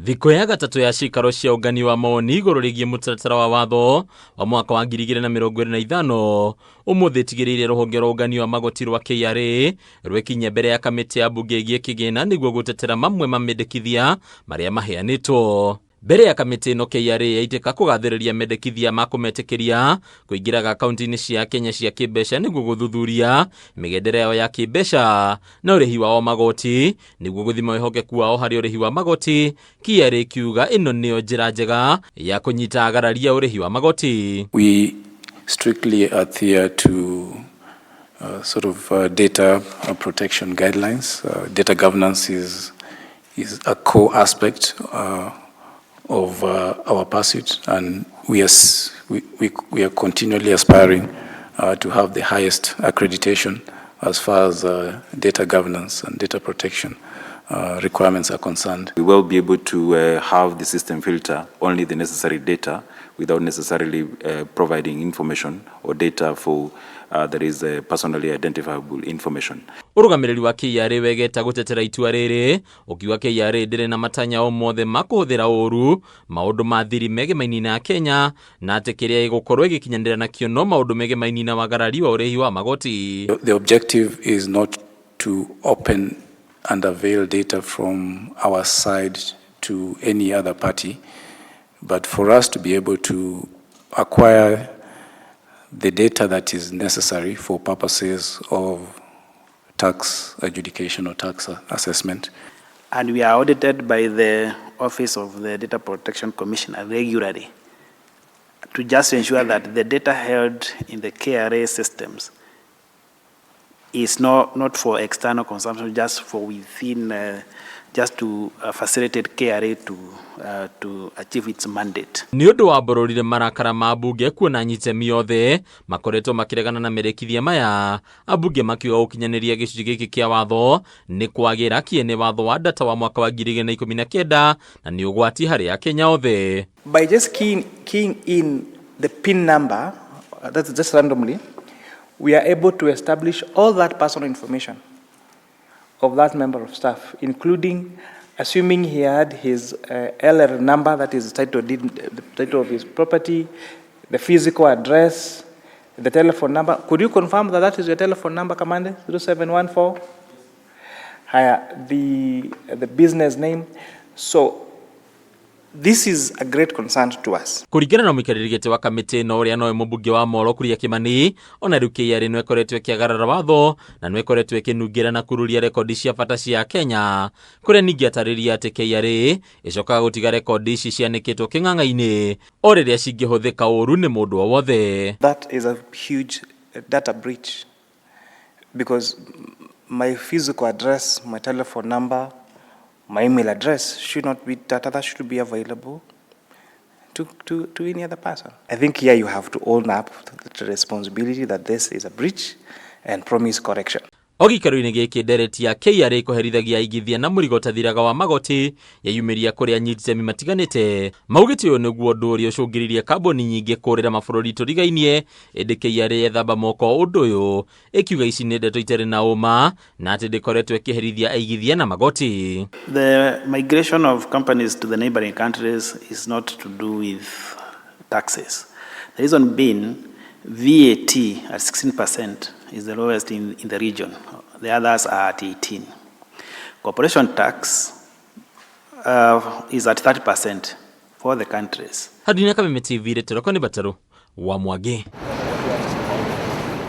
Thikũ ya gatatũ ya cikaro cia ũngani wa mawoni igũrũ rĩgiĩ mũtaratara wa watho wa mwaka wa 2025 ũmũthĩ ĩtigĩrĩire rũhonge rwa ũngani wa magoti rwa KRA rwekinyia mbere ya kamĩtĩ ya mbunge ĩgiĩ kĩgĩna nĩguo gũtetera mamwe ma mendekithia marĩa maheanĩtwo. Mbere ya kamĩtĩ ĩno KRA yaitĩka kũgathĩrĩria mendekithia ma kũmetĩkĩria kũingĩraga akaunti-inĩ cia Kenya cia kĩmbeca nĩguo gũthuthuria mĩgendere yao ya kĩmbeca na ũrĩhi wao magoti nĩguo gũthima wĩhokeku wao harĩ ũrĩhi wa magoti. KRA kiuga ĩno nĩyo njĩra njega ya kũnyita agararia ũrĩhi wa magoti. We strictly adhere to data protection guidelines. Data governance is a core aspect of our pursuit, and we are continually aspiring to have the highest accreditation as far as data governance and data protection requirements are concerned. We will be able to have the system filter only the necessary data without necessarily providing information or data for that is personally identifiable information. Ũrũgamĩrĩri wa KRA wegeta gũtetera itua rĩrĩ ũkiuga KRA ndĩrĩ na matanya o mothe ma kũhũthĩra ũũru maũndũ ma thiri megemaini na Kenya na atĩ kĩrĩa ĩgũkorwo ĩgĩkinyanĩra nakĩo no maũndũ megemaini na wagarari wa ũrĩhi wa magoti. The objective is not to open and avail data from our side to any other party, but for us to be able to acquire the data that is necessary for purposes of tax adjudication or tax assessment. And we are audited by the Office of the Data Protection Commissioner regularly to just ensure that the data held in the KRA systems is not for external consumption, just for within, just to facilitate KRA to achieve its mandate. Nĩ ũndũ wa bororire marakara ma mbunge kuona ITEMI othe makoretwo makĩregana na mendekithia maya, ambunge makiuga gũkinyanĩria gĩcunjĩ gĩkĩ kĩa watho nĩ kwagĩra kĩene watho wa data wa mwaka wa 2019 na nĩ ũgwati harĩ Akenya othe. By just keying in the PIN number, that's just randomly, we are able to establish all that personal information of that member of staff, including assuming he had his LR number, that is the title of his property, the physical address, the telephone number. Could you confirm that that is your telephone number, Commander? 0714? The business name. So this is a great concern to us. Kũringana na mũikarĩri gĩtĩ wa kamĩtĩ ĩno ũrĩa nowe mũmbunge wa Molo Kuria Kimani, ona rĩu KRA nĩ ĩkoretwo ĩkĩagarara watho na nĩ ĩkoretwo ĩkĩnungĩra na kururia rekondi cia bata cia Kenya, kũrĩa ningĩ atarĩria atĩ KRA ĩcokaga gũtiga rekondi ici cianĩkĩtwo kĩng'ang'a-inĩ o rĩrĩa cingĩhũthĩka ũũru nĩ mũndũ o wothe. That is a huge data breach because my physical address, my telephone number, my email address should not be data that should be available to any other person. I think here you have to own up to the responsibility that this is a breach and promise correction. Ogikaro-inĩ gĩkĩ ndereti ya KRA kũherithagia igithia na mũrigo tathiraga wa magoti yayumĩria kũrĩ anyiti itemi matiganĩte. Maugĩte ũyũ nĩguo ũndũ ũrĩa ũcũngĩrĩirie kambuni nyingĩ kũrĩra mabũrũri tũrigainie, ĩndĩ KRA yethamba moko ũndũ ũyũ ĩkiuga ici nĩ ndeto itarĩ na ũma na atĩ ndĩkoretwo ĩkĩherithia aigithia na magoti. The migration of companies to the neighboring countries is not to do with taxes. The reason being VAT at 16% is the lowest in the region. The others are at 18%. Corporation tax is at 30% for the countries. Hadina Kameme TV, Retoro Koni Bataru, wa Mwage.